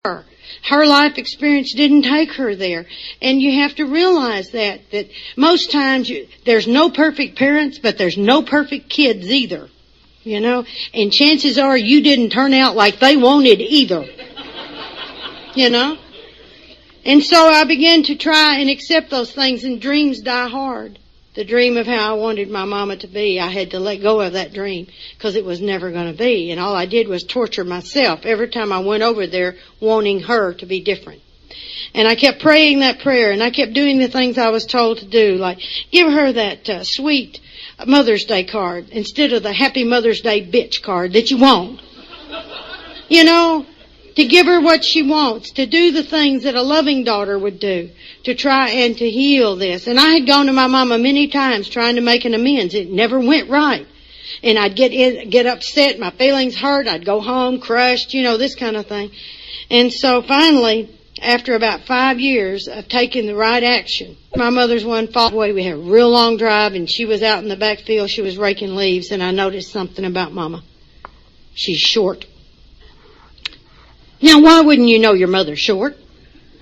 her. Her life experience didn't take her there. And you have to realize that most times there's no perfect parents, but there's no perfect kids either. You know? And chances are you didn't turn out like they wanted either. You know? And so I began to try and accept those things, and dreams die hard. The dream of how I wanted my mama to be, I had to let go of that dream because it was never going to be. And all I did was torture myself every time I went over there wanting her to be different. And I kept praying that prayer, and I kept doing the things I was told to do, like give her that sweet Mother's Day card instead of the Happy Mother's Day bitch card that you want. You know, to give her what she wants, to do the things that a loving daughter would do, to try and to heal this. And I had gone to my mama many times trying to make an amends. It never went right. And I'd get upset, my feelings hurt, I'd go home crushed, you know, this kind of thing. And so finally, after about 5 years of taking the right action, my mother's one fall away. We had a real long drive, and she was out in the back field. She was raking leaves, and I noticed something about Mama. She's short. Now, why wouldn't you know your mother's short?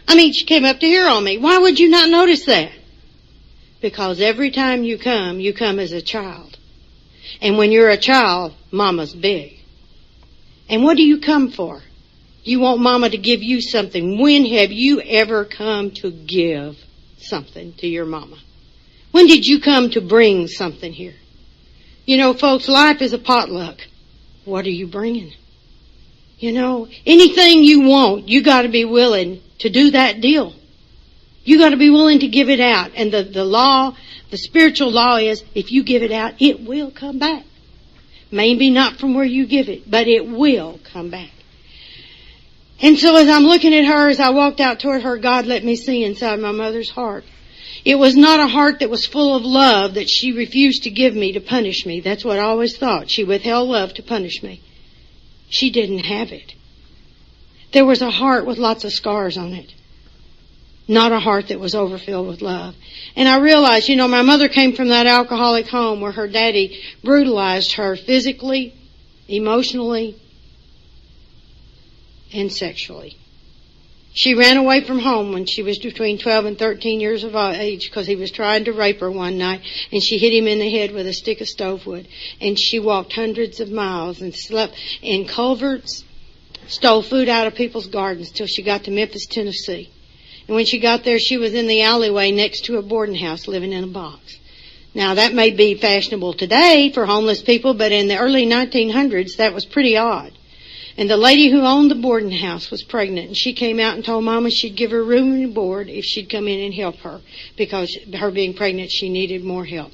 I mean, she came up to here on me. Why would you not notice that? Because every time you come as a child. And when you're a child, Mama's big. And what do you come for? You want Mama to give you something. When have you ever come to give something to your Mama? When did you come to bring something here? You know, folks, life is a potluck. What are you bringing? You know, anything you want, you got to be willing to do that deal. You got to be willing to give it out. And the law, the spiritual law is, if you give it out, it will come back. Maybe not from where you give it, but it will come back. And so as I'm looking at her, as I walked out toward her, God let me see inside my mother's heart. It was not a heart that was full of love that she refused to give me to punish me. That's what I always thought. She withheld love to punish me. She didn't have it. There was a heart with lots of scars on it. Not a heart that was overfilled with love. And I realized, you know, my mother came from that alcoholic home where her daddy brutalized her physically, emotionally, and sexually. She ran away from home when she was between 12 and 13 years of age because he was trying to rape her one night, and she hit him in the head with a stick of stove wood. And she walked hundreds of miles and slept in culverts, stole food out of people's gardens till she got to Memphis, Tennessee. And when she got there, she was in the alleyway next to a boarding house living in a box. Now, that may be fashionable today for homeless people, but in the early 1900s, that was pretty odd. And the lady who owned the boarding house was pregnant, and she came out and told Mama she'd give her room and board if she'd come in and help her, because her being pregnant, she needed more help.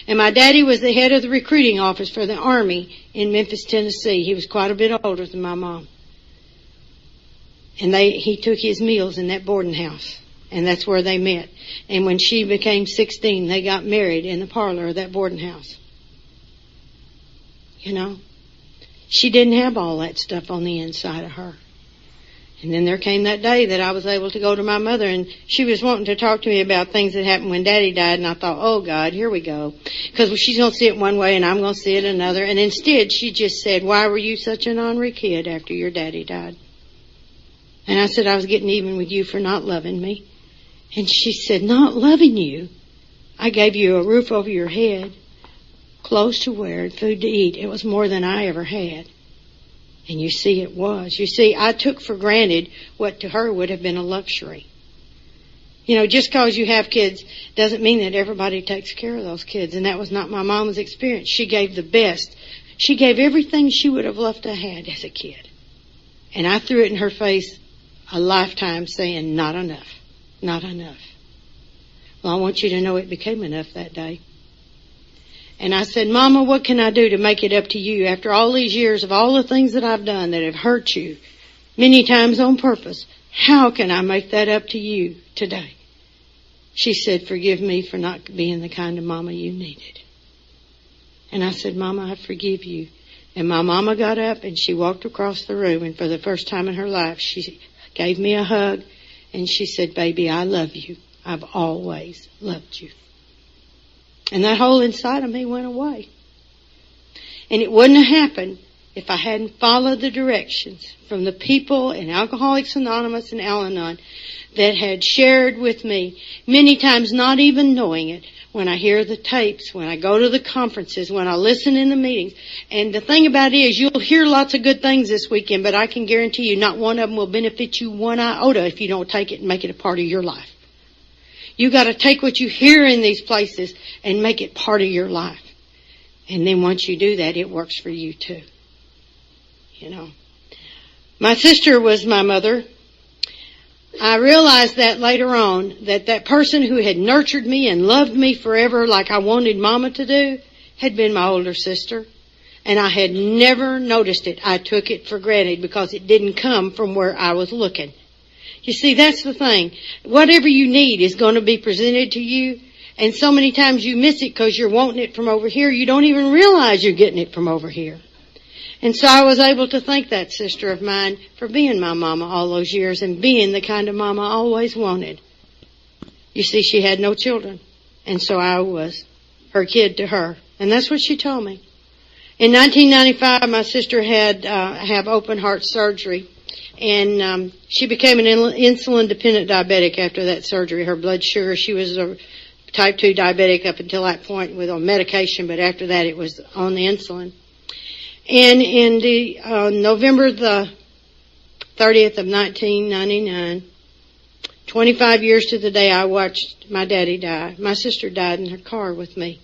And my daddy was the head of the recruiting office for the Army in Memphis, Tennessee. He was quite a bit older than my mom. And he took his meals in that boarding house, and that's where they met. And when she became 16, they got married in the parlor of that boarding house. You know? She didn't have all that stuff on the inside of her. And then there came that day that I was able to go to my mother, and she was wanting to talk to me about things that happened when Daddy died, and I thought, oh, God, here we go. Because she's going to see it one way, and I'm going to see it another. And instead, she just said, why were you such an ornery kid after your daddy died? And I said, I was getting even with you for not loving me. And she said, not loving you? I gave you a roof over your head, clothes to wear, and food to eat. It was more than I ever had. And you see, it was. You see, I took for granted what to her would have been a luxury. You know, just because you have kids doesn't mean that everybody takes care of those kids. And that was not my mom's experience. She gave the best. She gave everything she would have loved to have had as a kid. And I threw it in her face a lifetime saying, not enough. Not enough. Well, I want you to know it became enough that day. And I said, Mama, what can I do to make it up to you after all these years of all the things that I've done that have hurt you, many times on purpose? How can I make that up to you today? She said, forgive me for not being the kind of mama you needed. And I said, Mama, I forgive you. And my mama got up and she walked across the room, and for the first time in her life, she gave me a hug, and she said, baby, I love you. I've always loved you. And that hole inside of me went away. And it wouldn't have happened if I hadn't followed the directions from the people in Alcoholics Anonymous and Al-Anon that had shared with me, many times not even knowing it, when I hear the tapes, when I go to the conferences, when I listen in the meetings. And the thing about it is, you'll hear lots of good things this weekend, but I can guarantee you not one of them will benefit you one iota if you don't take it and make it a part of your life. You got to take what you hear in these places and make it part of your life. And then once you do that, it works for you too. You know. My sister was my mother. I realized that later on, that person who had nurtured me and loved me forever like I wanted Mama to do had been my older sister. And I had never noticed it. I took it for granted because it didn't come from where I was looking. You see, that's the thing. Whatever you need is going to be presented to you. And so many times you miss it because you're wanting it from over here. You don't even realize you're getting it from over here. And so I was able to thank that sister of mine for being my mama all those years and being the kind of mama I always wanted. You see, she had no children. And so I was her kid to her. And that's what she told me. In 1995, my sister had have open heart surgery. And she became an insulin-dependent diabetic after that surgery. Her blood sugar, she was a type 2 diabetic up until that point with on medication, but after that it was on the insulin. And in the November the 30th of 1999, 25 years to the day I watched my daddy die, my sister died in her car with me.